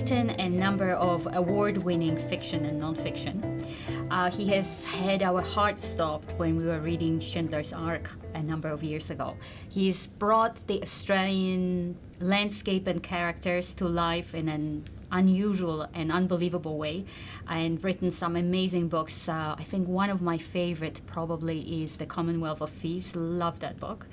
written a number of award-winning fiction and non-fiction. He has had our hearts stopped when we were reading Schindler's Ark a number of years ago. He's brought the Australian landscape and characters to life in an unusual and unbelievable way, and written some amazing books. I think one of my favorite probably is The Commonwealth of Thieves. Love that book.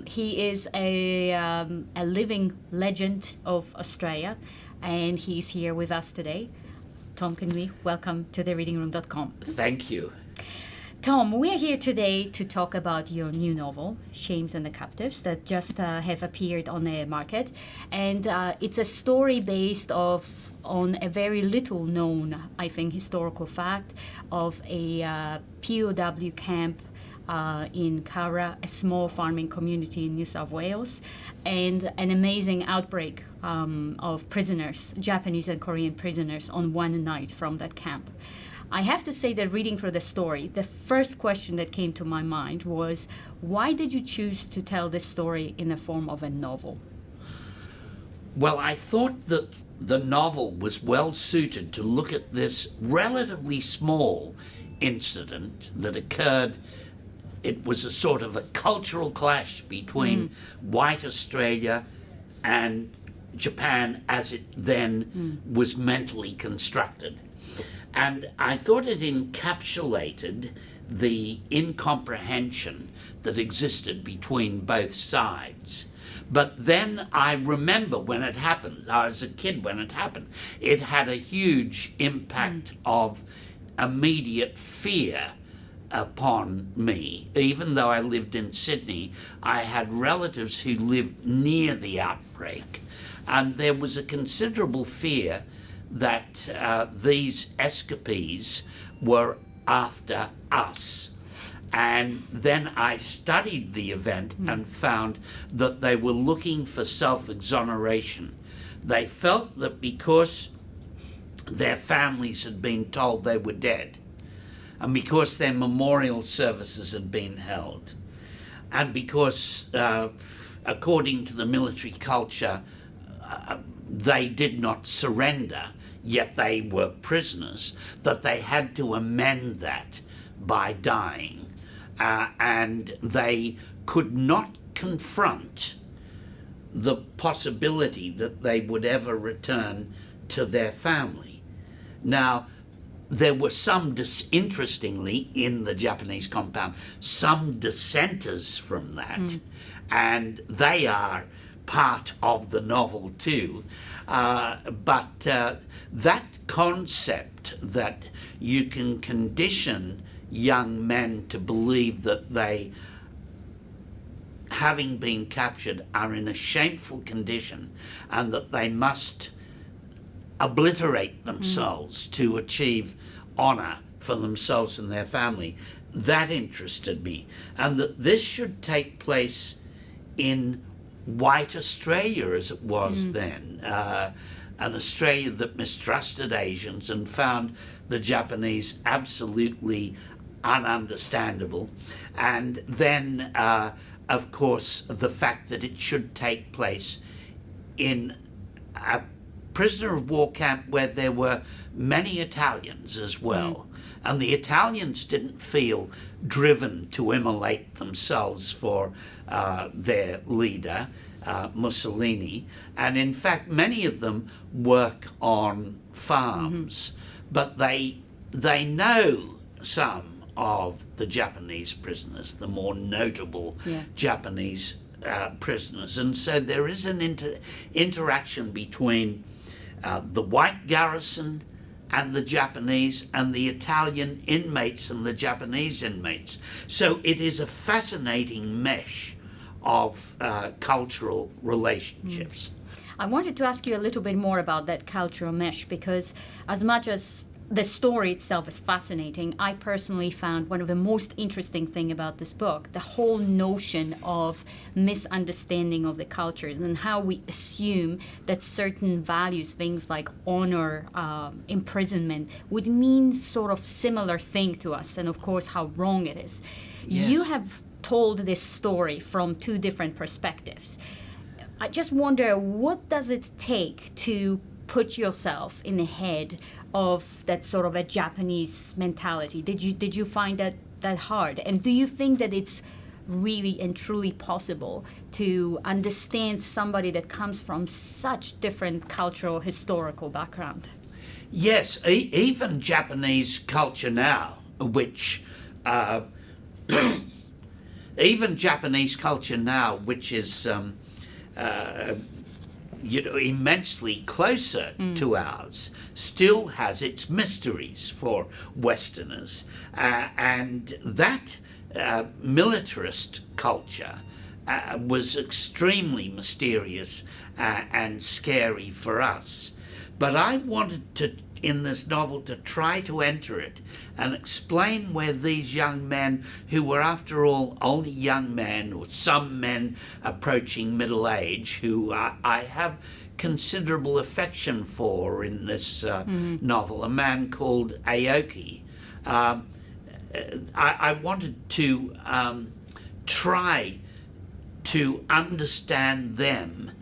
He is a living legend of Australia, and he's here with us today. Tom Keneally, welcome to TheReadingRoom.com. Thank you. Tom, we're here today to talk about your new novel, Shames and the Captives, that just have appeared on the market. And it's a story based on a very little known, I think, historical fact of a POW camp in Kara, a small farming community in New South Wales, and an amazing outbreak of prisoners, Japanese and Korean prisoners, on one night from that camp. I have to say that reading through the story, the first question that came to my mind was, why did you choose to tell this story in the form of a novel? Well, I thought that the novel was well suited to look at this relatively small incident that occurred. It was a sort of a cultural clash between white Australia and Japan as it then was mentally constructed. And I thought it encapsulated the incomprehension that existed between both sides. But then I remember when it happened, I was a kid when it happened, it had a huge impact of immediate fear upon me. Even though I lived in Sydney, I had relatives who lived near the outbreak, and there was a considerable fear that these escapees were after us. And then I studied the event and found that they were looking for self-exoneration. They felt that because their families had been told they were dead, and because their memorial services had been held, and because, according to the military culture, they did not surrender, yet they were prisoners, that they had to amend that by dying. And they could not confront the possibility that they would ever return to their family. Now, there were some, interestingly, in the Japanese compound, some dissenters from that, and they are part of the novel too. But that concept that you can condition young men to believe that they, having been captured, are in a shameful condition and that they must obliterate themselves to achieve honor for themselves and their family, that interested me. And that this should take place in white Australia as it was then, an Australia that mistrusted Asians and found the Japanese absolutely ununderstandable. And then, of course, the fact that it should take place in a prisoner of war camp where there were many Italians as well. And the Italians didn't feel driven to immolate themselves for their leader, Mussolini. And in fact, many of them work on farms, but they know some of the Japanese prisoners, the more notable Japanese prisoners. And so there is an interaction between the white garrison and the Japanese, and the Italian inmates and the Japanese inmates. So it is a fascinating mesh of cultural relationships. I wanted to ask you a little bit more about that cultural mesh, because as much as the story itself is fascinating, I personally found one of the most interesting thing about this book, the whole notion of misunderstanding of the cultures and how we assume that certain values, things like honor, imprisonment, would mean sort of similar thing to us, and of course how wrong it is. Yes. You have told this story from two different perspectives. I just wonder, what does it take to put yourself in the head of that sort of a Japanese mentality? Did you find that hard? And do you think that it's really and truly possible to understand somebody that comes from such different cultural, historical background? Yes, even Japanese culture now, which even Japanese culture now, which is immensely closer to ours, still has its mysteries for Westerners, and that militarist culture was extremely mysterious and scary for us. But I wanted to, in this novel, to try to enter it and explain where these young men, who were after all only young men, or some men approaching middle age, who I have considerable affection for in this novel, a man called Aoki. I wanted to try to understand them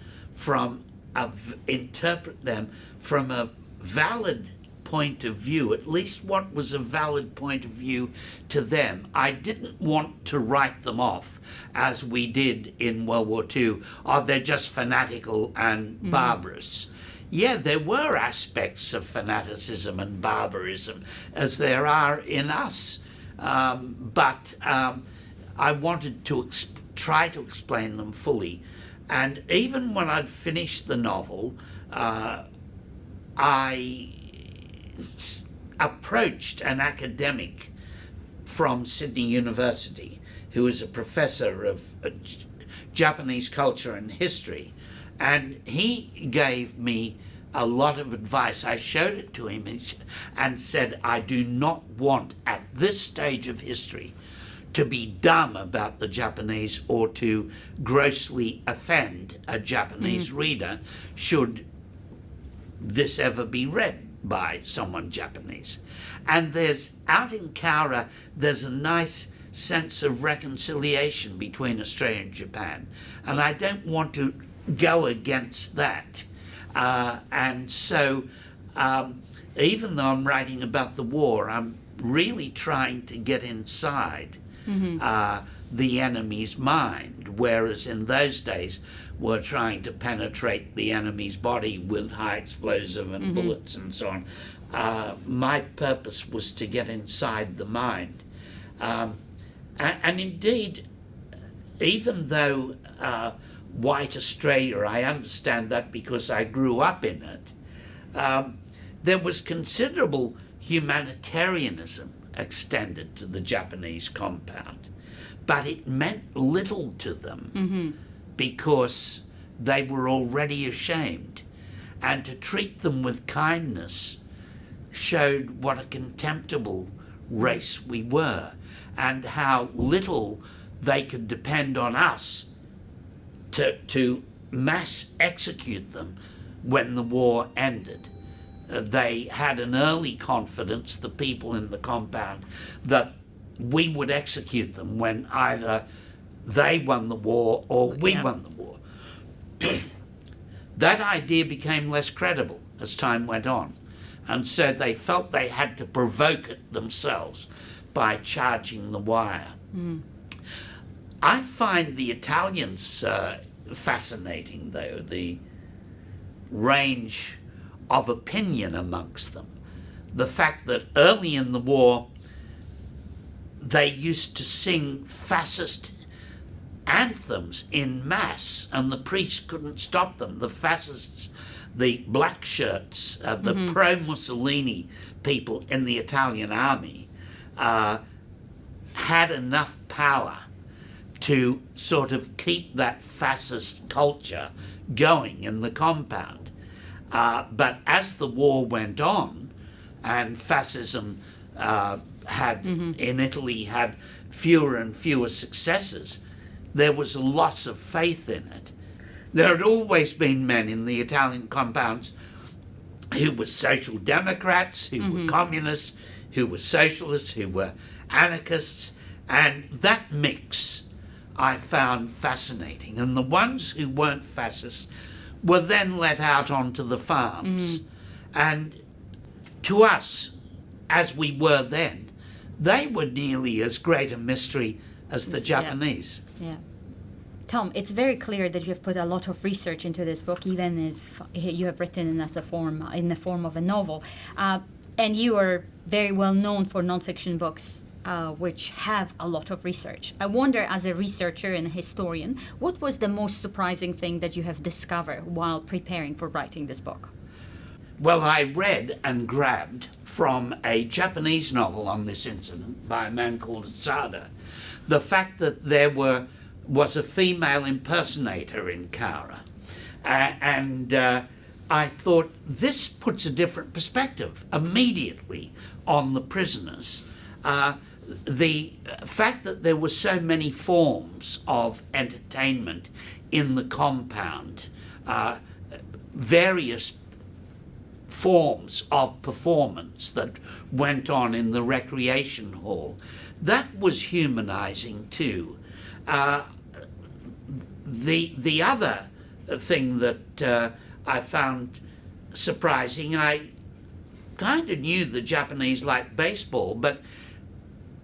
interpret them from a valid point of view, at least what was a valid point of view to them. I didn't want to write them off as we did in World War II. Oh, they're just fanatical and barbarous. Yeah, there were aspects of fanaticism and barbarism, as there are in us. But I wanted to try to explain them fully. And even when I'd finished the novel, I approached an academic from Sydney University who is a professor of Japanese culture and history, and he gave me a lot of advice. I showed it to him and said, I do not want at this stage of history to be dumb about the Japanese or to grossly offend a Japanese reader should this ever be read by someone Japanese. And out in Cowra, there's a nice sense of reconciliation between Australia and Japan. And I don't want to go against that. And so even though I'm writing about the war, I'm really trying to get inside the enemy's mind, whereas in those days we're trying to penetrate the enemy's body with high explosive and bullets and so on. My purpose was to get inside the mind. And indeed, even though white Australia, I understand that because I grew up in it, there was considerable humanitarianism extended to the Japanese compound, but it meant little to them because they were already ashamed, and to treat them with kindness showed what a contemptible race we were and how little they could depend on us to mass execute them when the war ended. They had an early confidence, the people in the compound, that we would execute them when either they won the war or we won the war. That idea became less credible as time went on, and so they felt they had to provoke it themselves by charging the wire. I find the Italians fascinating, though, the range of opinion amongst them. The fact that early in the war they used to sing fascist anthems in mass and the priests couldn't stop them. The fascists, the black shirts, the pro-Mussolini people in the Italian army had enough power to sort of keep that fascist culture going in the compound. But as the war went on and fascism in Italy had fewer and fewer successes, there was a loss of faith in it. There had always been men in the Italian compounds who were social democrats, who were communists, who were socialists, who were anarchists, and that mix I found fascinating. And the ones who weren't fascists were then let out onto the farms. And to us, as we were then, they were nearly as great a mystery as the Japanese. Yeah. Tom, it's very clear that you have put a lot of research into this book, even if you have written it in the form of a novel. And you are very well known for nonfiction books, which have a lot of research. I wonder, as a researcher and a historian, what was the most surprising thing that you have discovered while preparing for writing this book? Well, I read and grabbed from a Japanese novel on this incident by a man called Sada the fact that there was a female impersonator in Kara. And I thought, this puts a different perspective immediately on the prisoners. The fact that there were so many forms of entertainment in the compound, various forms of performance that went on in the recreation hall, that was humanizing too. The other thing that I found surprising, I kind of knew the Japanese liked baseball, but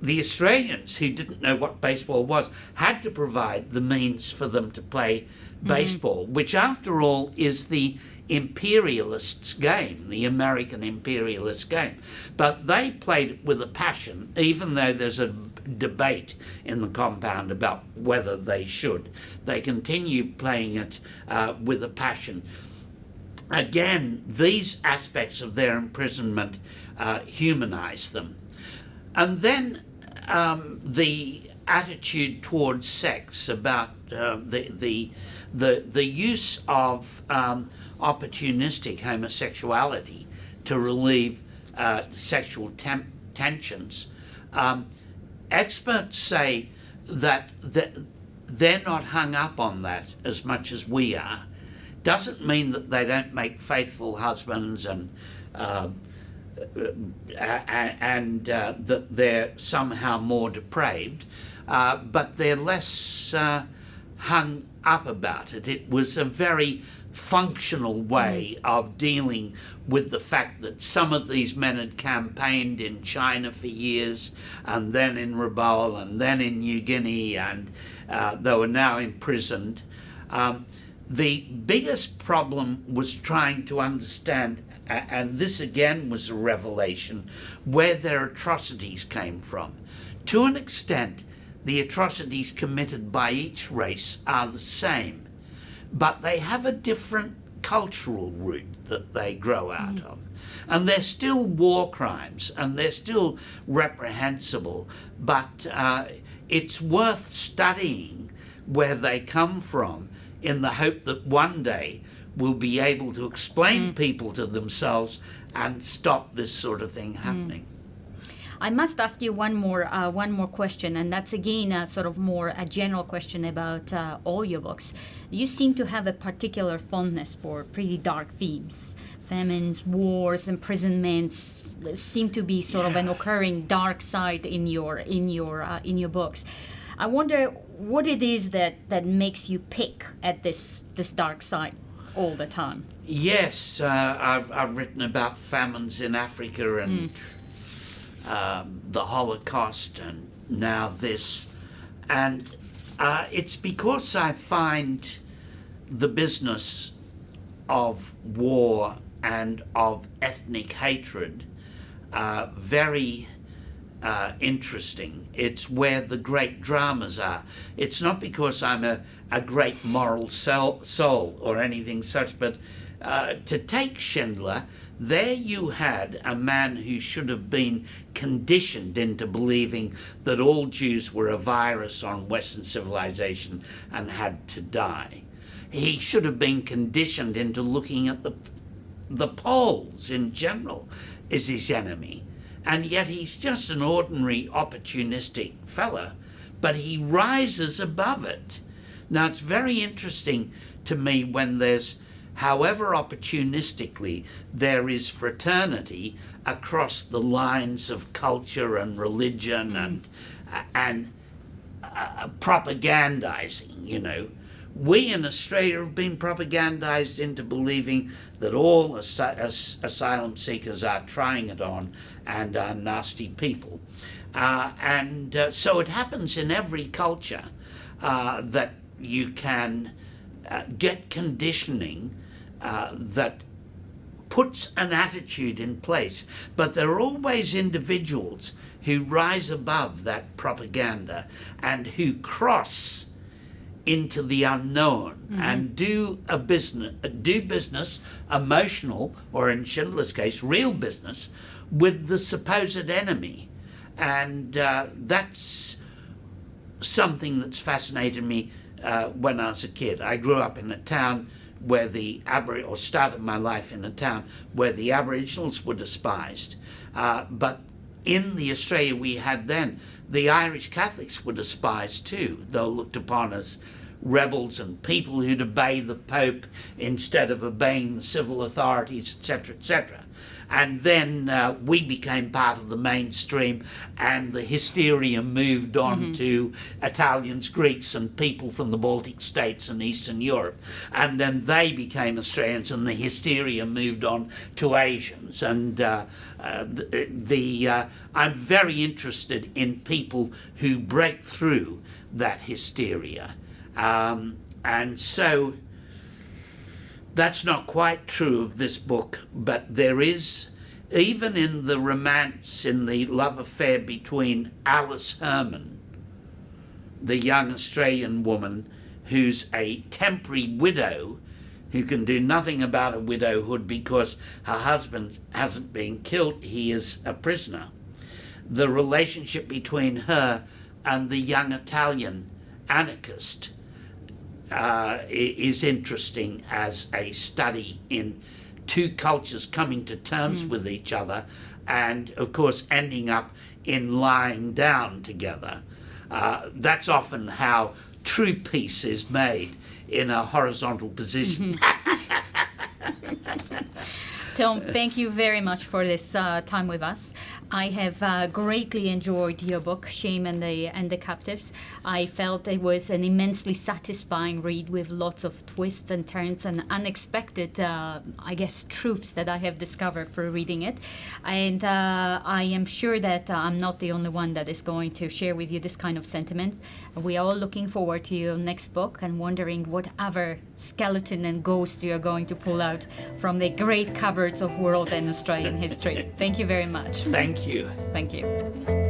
the Australians, who didn't know what baseball was, had to provide the means for them to play baseball, which after all is the imperialists' game, the American imperialist game. But they played it with a passion, even though there's a debate in the compound about whether they should. They continue playing it with a passion. Again, these aspects of their imprisonment humanize them. And then the attitude towards sex, about the use of opportunistic homosexuality to relieve sexual tensions. Experts say that they're not hung up on that as much as we are. Doesn't mean that they don't make faithful husbands and that they're somehow more depraved, but they're less hung up about it. It was a very functional way of dealing with the fact that some of these men had campaigned in China for years, and then in Rabaul, and then in New Guinea, and they were now imprisoned. The biggest problem was trying to understand, and this again was a revelation, where their atrocities came from. To an extent, the atrocities committed by each race are the same, but they have a different cultural root that they grow out of. And they're still war crimes, and they're still reprehensible, but it's worth studying where they come from, in the hope that one day we'll be able to explain people to themselves and stop this sort of thing happening. I must ask you one more question, and that's again sort of more a general question about all your books. You seem to have a particular fondness for pretty dark themes. Famines, wars, imprisonments seem to be sort of an occurring dark side in your books. I wonder what it is that makes you pick at this dark side all the time. Yes, I've written about famines in Africa and the Holocaust, and now this. And it's because I find the business of war and of ethnic hatred very interesting. It's where the great dramas are. It's not because I'm a great moral soul or anything such, but to take Schindler, there you had a man who should have been conditioned into believing that all Jews were a virus on Western civilization and had to die. He should have been conditioned into looking at the Poles in general as his enemy. And yet he's just an ordinary opportunistic fella, but he rises above it. Now, it's very interesting to me when there's, however opportunistically, there is fraternity across the lines of culture and religion and propagandizing, we in Australia have been propagandized into believing that all asylum seekers are trying it on and are nasty people. So it happens in every culture that you can get conditioning that puts an attitude in place, but there are always individuals who rise above that propaganda and who cross into the unknown and do business, emotional, or in Schindler's case, real business, with the supposed enemy. And that's something that's fascinated me when I was a kid. I grew up in a town where or started my life in a town where the Aboriginals were despised. But in the Australia we had then, the Irish Catholics were despised too. They were looked upon as rebels and people who'd obey the Pope instead of obeying the civil authorities, etc., etc. And then we became part of the mainstream, and the hysteria moved on to Italians, Greeks, and people from the Baltic states and Eastern Europe. And then they became Australians, and the hysteria moved on to Asians. And I'm very interested in people who break through that hysteria. And so that's not quite true of this book, but there is, even in the romance, in the love affair between Alice Herman, the young Australian woman who's a temporary widow who can do nothing about her widowhood because her husband hasn't been killed, he is a prisoner. The relationship between her and the young Italian anarchist is interesting as a study in two cultures coming to terms with each other and, of course, ending up in lying down together. That's often how true peace is made, in a horizontal position. Tom, thank you very much for this time with us. I have greatly enjoyed your book, Shame and the Captives. I felt it was an immensely satisfying read with lots of twists and turns and unexpected, truths that I have discovered through reading it. And I am sure that I'm not the only one that is going to share with you this kind of sentiments. We are all looking forward to your next book and wondering what other skeleton and ghost you are going to pull out from the great cupboards of world and Australian history. Thank you very much. Thank you. Thank you.